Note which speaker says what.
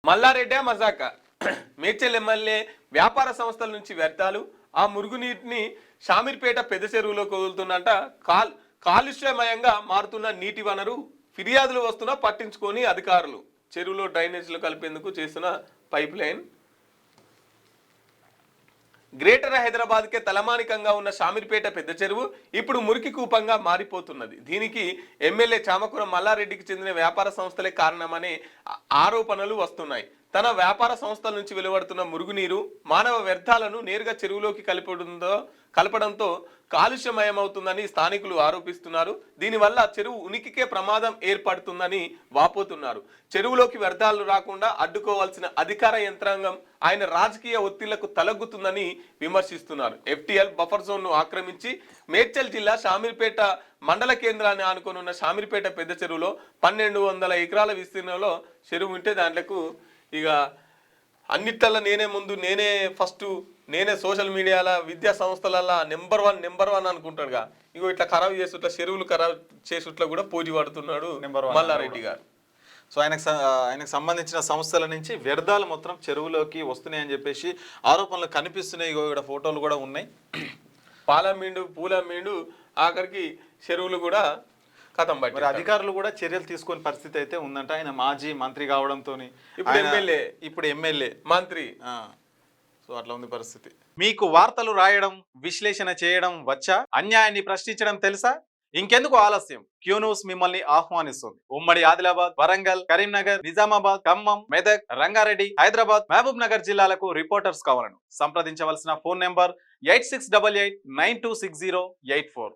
Speaker 1: Mallareddy మజాక Medchal MLA వ్యాపార సంస్థల నుంచి వ్యర్థాలు ఆ మురుగునీటిని షామీర్పేట పెద్ద చెరువులోకి వదులుతున్నట కాలుష్యమయంగా మారుతున్న నీటి వనరు ఫిర్యాదులు వస్తున్నా పట్టించుకొని అధికారులు చెరువులో డ్రైనేజీలు కలిపేందుకు చేస్తున్న పైప్ లైన్ గ్రేటర్ హైదరాబాద్కే తలమానికంగా ఉన్న షామీర్పేట పెద్ద చెరువు ఇప్పుడు మురికి కూపంగా మారిపోతున్నది. దీనికి ఎమ్మెల్యే చామకూర మల్లారెడ్డికి చెందిన వ్యాపార సంస్థలే కారణమనే ఆరోపణలు వస్తున్నాయి. తన వ్యాపార సంస్థల నుంచి వెలువడుతున్న మురుగునీరు మానవ వ్యర్థాలను నేరుగా చెరువులోకి కలపడంతో కాలుష్యమయమవుతుందని స్థానికులు ఆరోపిస్తున్నారు. దీనివల్ల చెరువు ఉనికికే ప్రమాదం ఏర్పడుతుందని వాపోతున్నారు. చెరువులోకి వ్యర్థాలు రాకుండా అడ్డుకోవాల్సిన అధికార యంత్రాంగం ఆయన రాజకీయ ఒత్తిళ్లకు తలగ్గుతుందని విమర్శిస్తున్నారు. ఎఫ్టీఎల్ బఫర్ జోన్ను ఆక్రమించి మేడ్చల్ జిల్లా షామీర్పేట మండల కేంద్రాన్ని ఆనుకొనున్న షామీర్పేట పెద్ద చెరువులో 1200 ఎకరాల విస్తీర్ణంలో చెరువు ఉంటే దాంట్లకు ఇక అన్నిట్లలో నేనే ఫస్ట్ నేనే సోషల్ మీడియాలో విద్యా సంస్థలలో నెంబర్ వన్ అనుకుంటాడుగా. ఇగో ఇట్లా ఖరాబ్ చేసుట్లా చెరువులు ఖరాబ్ చేసుట్లా కూడా పోటీ పడుతున్నాడు మల్లారెడ్డి గారు.
Speaker 2: సో ఆయనకు సంబంధించిన సంస్థల నుంచి వ్యర్థాలు మొత్తం చెరువులోకి వస్తున్నాయని చెప్పేసి ఆరోపణలు కనిపిస్తున్నాయి. ఇక్కడ ఫోటోలు కూడా ఉన్నాయి.
Speaker 1: పాలమీండు పూలమీండు ఆఖరికి చెరువులు కూడా కథం బట్టి
Speaker 2: అధికారులు కూడా చర్యలు తీసుకునే పరిస్థితి అయితే ఉందంట. ఆయన మాజీ మంత్రి కావడంతో ఇప్పుడు ఎమ్మెల్యే
Speaker 1: మంత్రి.
Speaker 2: సో అట్లా ఉంది పరిస్థితి. మీకు వార్తలు రాయడం విశ్లేషణ చేయడం వచ్చా? అన్యాయాన్ని ప్రశ్నించడం తెలుసా? ఇంకెందుకు ఆలస్యం? క్యూ న్యూస్ మిమ్మల్ని ఆహ్వానిస్తుంది. ఉమ్మడి ఆదిలాబాద్, వరంగల్, కరీంనగర్, నిజామాబాద్, ఖమ్మం, మెదక్, రంగారెడ్డి, హైదరాబాద్, మహబూబ్ నగర్ జిల్లాలకు రిపోర్టర్స్ కావాలను సంప్రదించవలసిన ఫోన్ నెంబర్ 8688926084.